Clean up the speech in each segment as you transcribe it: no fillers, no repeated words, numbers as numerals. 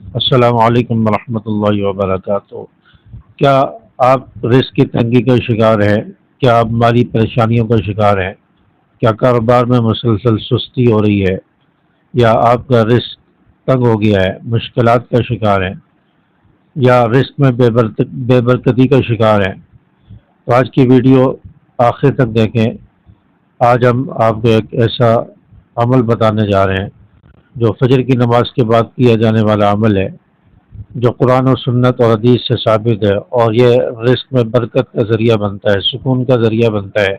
السلام علیکم ورحمۃ اللہ وبرکاتہ۔ کیا آپ رزق کی تنگی کا شکار ہیں؟ کیا آپ مالی پریشانیوں کا شکار ہیں؟ کیا کاروبار میں مسلسل سستی ہو رہی ہے؟ یا آپ کا رزق تنگ ہو گیا ہے، مشکلات کا شکار ہیں؟ یا رزق میں بے برکتی کا شکار ہیں؟ تو آج کی ویڈیو آخر تک دیکھیں۔ آج ہم آپ کو ایک ایسا عمل بتانے جا رہے ہیں جو فجر کی نماز کے بعد کیا جانے والا عمل ہے، جو قرآن و سنت اور حدیث سے ثابت ہے، اور یہ رزق میں برکت کا ذریعہ بنتا ہے، سکون کا ذریعہ بنتا ہے،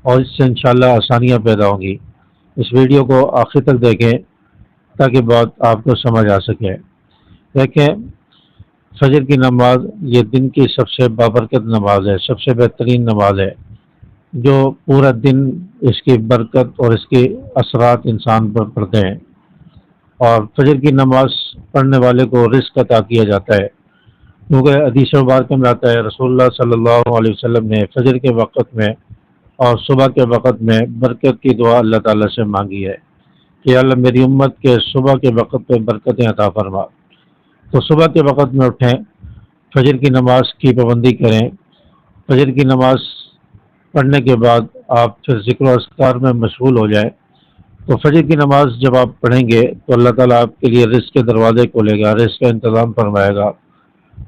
اور اس سے انشاءاللہ آسانیاں پیدا ہوں گی۔ اس ویڈیو کو آخر تک دیکھیں تاکہ بات آپ کو سمجھ آ سکے۔ دیکھیں، فجر کی نماز یہ دن کی سب سے بابرکت نماز ہے، سب سے بہترین نماز ہے، جو پورا دن اس کی برکت اور اس کے اثرات انسان پر پڑتے ہیں۔ اور فجر کی نماز پڑھنے والے کو رزق عطا کیا جاتا ہے، کیونکہ حدیث مبارکہ میں آتا ہے رسول اللہ صلی اللہ علیہ وسلم نے فجر کے وقت میں اور صبح کے وقت میں برکت کی دعا اللہ تعالیٰ سے مانگی ہے کہ اللہ میری امت کے صبح کے وقت پہ برکتیں عطا فرما۔ تو صبح کے وقت میں اٹھیں، فجر کی نماز کی پابندی کریں۔ فجر کی نماز پڑھنے کے بعد آپ پھر ذکر و اذکار میں مشغول ہو جائیں۔ تو فجر کی نماز جب آپ پڑھیں گے تو اللہ تعالیٰ آپ کے لیے رزق کے دروازے کھولے گا، رزق کا انتظام فرمائے گا،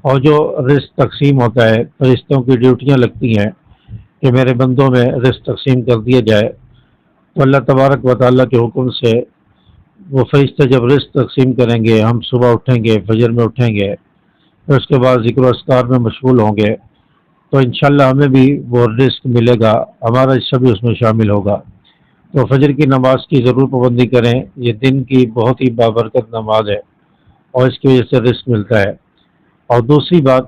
اور جو رزق تقسیم ہوتا ہے، فرشتوں کی ڈیوٹیاں لگتی ہیں کہ میرے بندوں میں رزق تقسیم کر دیا جائے، تو اللہ تبارک و تعالیٰ کے حکم سے وہ فرشتے جب رزق تقسیم کریں گے، ہم صبح اٹھیں گے، فجر میں اٹھیں گے، پھر اس کے بعد ذکر و اذکار میں مشغول ہوں گے، تو انشاءاللہ ہمیں بھی وہ رزق ملے گا، ہمارا حصہ بھی اس میں شامل ہوگا۔ تو فجر کی نماز کی ضرور پابندی کریں، یہ دن کی بہت ہی بابرکت نماز ہے اور اس کی وجہ سے رزق ملتا ہے۔ اور دوسری بات،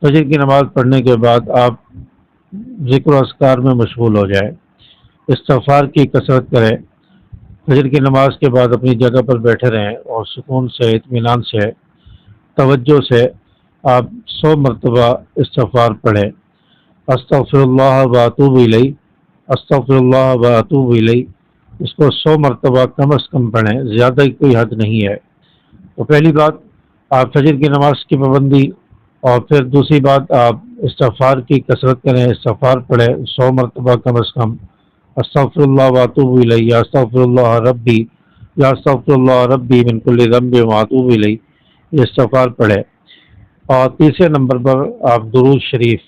فجر کی نماز پڑھنے کے بعد آپ ذکر و اذکار میں مشغول ہو جائیں، استغفار کی کثرت کریں۔ فجر کی نماز کے بعد اپنی جگہ پر بیٹھے رہیں اور سکون سے، اطمینان سے، توجہ سے آپ 100 مرتبہ استغفار پڑھیں۔ استغفر اللہ و اتوب الیہ، استغفر اللہ و اتوب الیہ، اس کو 100 مرتبہ کم از کم پڑھیں، زیادہ کی کوئی حد نہیں ہے۔ تو پہلی بات آپ فجر کی نماز کی پابندی، اور پھر دوسری بات آپ استغفار کی کثرت کریں، استغفار پڑھیں 100 مرتبہ کم از کم، استغفر اللہ و اتوب الیہ، یا استغفر اللہ ربی، یا استغفر اللہ ربی من کل ذنب و اتوب الیہ، یہ استغفار پڑھیں۔ اور تیسرے نمبر پر آپ درود شریف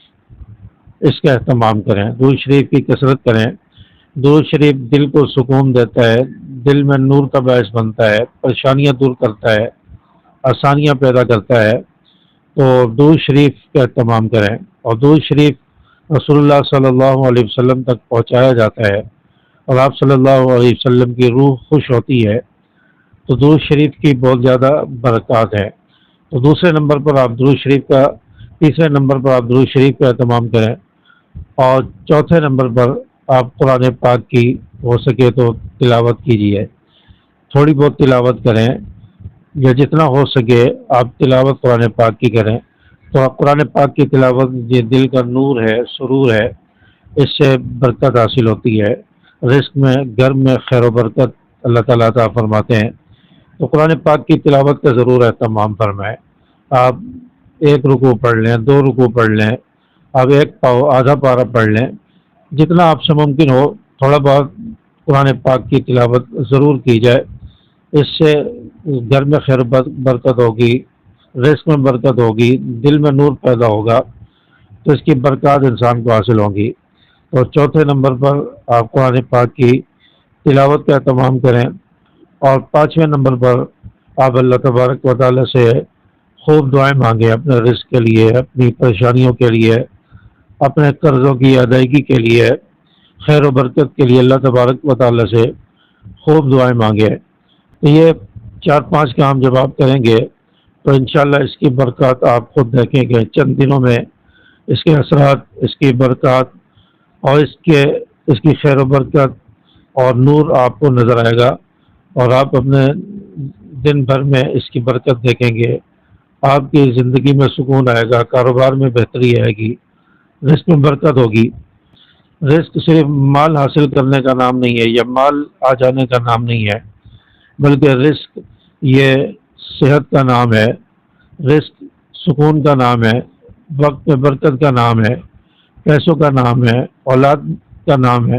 اس کا اہتمام کریں، درود شریف کی کثرت کریں۔ درود شریف دل کو سکون دیتا ہے، دل میں نور کا باعث بنتا ہے، پریشانیاں دور کرتا ہے، آسانیاں پیدا کرتا ہے۔ تو درود شریف کا اہتمام کریں، اور درود شریف رسول اللہ صلی اللہ علیہ وسلم تک پہنچایا جاتا ہے، اور آپ صلی اللہ علیہ وسلم کی روح خوش ہوتی ہے، تو درود شریف کی بہت زیادہ برکات ہے۔ تو دوسرے نمبر پر آپ درود شریف کا، تیسرے نمبر پر آپ درود شریف کا اہتمام کریں، اور چوتھے نمبر پر آپ قرآن پاک کی ہو سکے تو تلاوت کیجیے، تھوڑی بہت تلاوت کریں، یا جتنا ہو سکے آپ تلاوت قرآن پاک کی کریں۔ تو قرآن پاک کی تلاوت یہ دل کا نور ہے، سرور ہے، اس سے برکت حاصل ہوتی ہے، رزق میں، گھر میں خیر و برکت اللہ تعالیٰ عطا فرماتے ہیں۔ تو قرآن پاک کی تلاوت کا ضرور اہتمام فرمائیں۔ آپ ایک رکوع پڑھ لیں، 2 رکوع پڑھ لیں، آپ ایک پاؤ آدھا پارہ پڑھ لیں، جتنا آپ سے ممکن ہو تھوڑا بہت قرآن پاک کی تلاوت ضرور کی جائے، اس سے گھر میں خیر برکت ہوگی، رزق میں برکت ہوگی، دل میں نور پیدا ہوگا، تو اس کی برکات انسان کو حاصل ہوں گی۔ اور چوتھے نمبر پر آپ قرآن پاک کی تلاوت کا اہتمام کریں، اور پانچویں نمبر پر آپ اللہ تبارک و تعالیٰ سے خوب دعائیں مانگیں، اپنے رزق کے لیے، اپنی پریشانیوں کے لیے، اپنے قرضوں کی ادائیگی کے لیے، خیر و برکت کے لیے اللہ تبارک و تعالیٰ سے خوب دعائیں مانگیں۔ یہ 4-5 کام جب آپ کریں گے تو انشاءاللہ اس کی برکات آپ خود دیکھیں گے، چند دنوں میں اس کے اثرات، اس کی برکات، اور اس کی خیر و برکت اور نور آپ کو نظر آئے گا، اور آپ اپنے دن بھر میں اس کی برکت دیکھیں گے، آپ کی زندگی میں سکون آئے گا، کاروبار میں بہتری آئے گی، رزق میں برکت ہوگی۔ رزق صرف مال حاصل کرنے کا نام نہیں ہے، یا مال آ جانے کا نام نہیں ہے، بلکہ رزق یہ صحت کا نام ہے، رزق سکون کا نام ہے، وقت میں برکت کا نام ہے، پیسوں کا نام ہے، اولاد کا نام ہے۔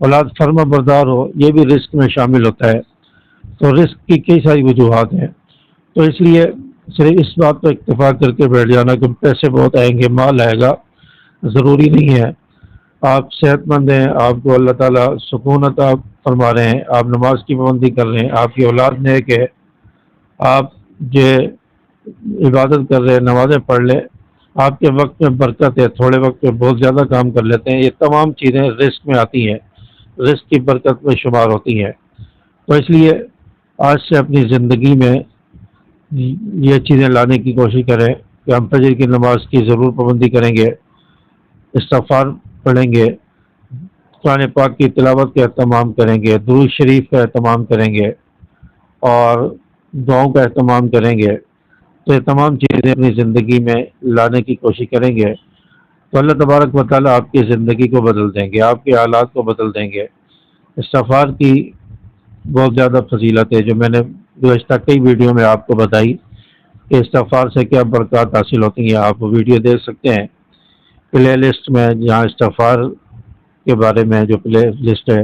اولاد فرما بردار ہو، یہ بھی رزق میں شامل ہوتا ہے۔ تو رزق کی کئی ساری وجوہات ہیں، تو اس لیے صرف اس بات پہ اکتفا کر کے بیٹھ جانا کہ پیسے بہت آئیں گے، مال آئے گا، ضروری نہیں ہے۔ آپ صحت مند ہیں، آپ کو اللہ تعالیٰ سکون عطا فرما رہے ہیں، آپ نماز کی پابندی کر رہے ہیں، آپ کی اولاد نیک ہے، آپ جو عبادت کر رہے ہیں، نمازیں پڑھ لیں، آپ کے وقت میں برکت ہے، تھوڑے وقت میں بہت زیادہ کام کر لیتے ہیں، یہ تمام چیزیں رزق میں آتی ہیں، رزق کی برکت میں شمار ہوتی ہیں۔ تو اس لیے آج سے اپنی زندگی میں یہ چیزیں لانے کی کوشش کریں کہ ہم فجر کی نماز کی ضرور پابندی کریں گے، استغفار پڑھیں گے، قرآن پاک کی تلاوت کا اہتمام کریں گے، درود شریف کا اہتمام کریں گے، اور دعاؤں کا اہتمام کریں گے۔ تو یہ تمام چیزیں اپنی زندگی میں لانے کی کوشش کریں گے تو اللہ تبارک و تعالیٰ آپ کی زندگی کو بدل دیں گے، آپ کے حالات کو بدل دیں گے۔ استغفار کی بہت زیادہ فضیلت ہے، جو میں نے گزشتہ کئی ویڈیو میں آپ کو بتائی کہ استغفار سے کیا برکات حاصل ہوتی ہیں۔ آپ ویڈیو دیکھ سکتے ہیں پلے لسٹ میں، جہاں استغفار کے بارے میں جو پلے لسٹ ہے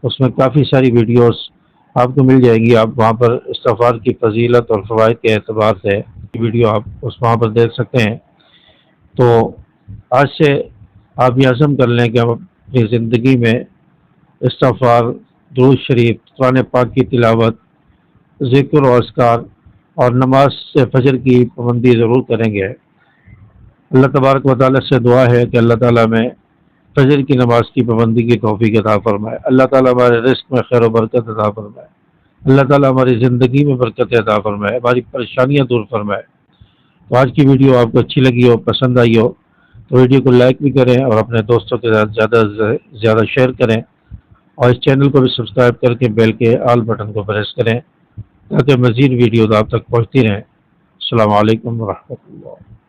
اس میں کافی ساری ویڈیوز آپ کو مل جائیں گی۔ آپ وہاں پر استغفار کی فضیلت اور فوائد کے اعتبار سے ویڈیو آپ وہاں پر دیکھ سکتے ہیں۔ تو آج سے آپ یہ عزم کر لیں کہ ہم اپنی زندگی میں استغفار، درود شریف، قرآن پاک کی تلاوت، ذکر و اذکار اور نماز سے فجر کی پابندی ضرور کریں گے۔ اللہ تبارک و تعالیٰ سے دعا ہے کہ اللہ تعالیٰ میں فجر کی نماز کی پابندی کی توفیق عطا فرمائے، اللہ تعالیٰ ہمارے رزق میں خیر و برکت عطا فرمائے، اللہ تعالیٰ ہماری زندگی میں برکت عطا فرمائے، ہماری پریشانیاں دور فرمائے۔ تو آج کی ویڈیو آپ کو اچھی لگی ہو، پسند آئی ہو تو ویڈیو کو لائک بھی کریں اور اپنے دوستوں کے ساتھ زیادہ سے زیادہ شیئر کریں، اور اس چینل کو بھی سبسکرائب کر کے بیل کے آل بٹن کو پریس کریں تاکہ مزید ویڈیوز آپ تک پہنچتی رہیں۔ السلام علیکم ورحمۃ اللہ۔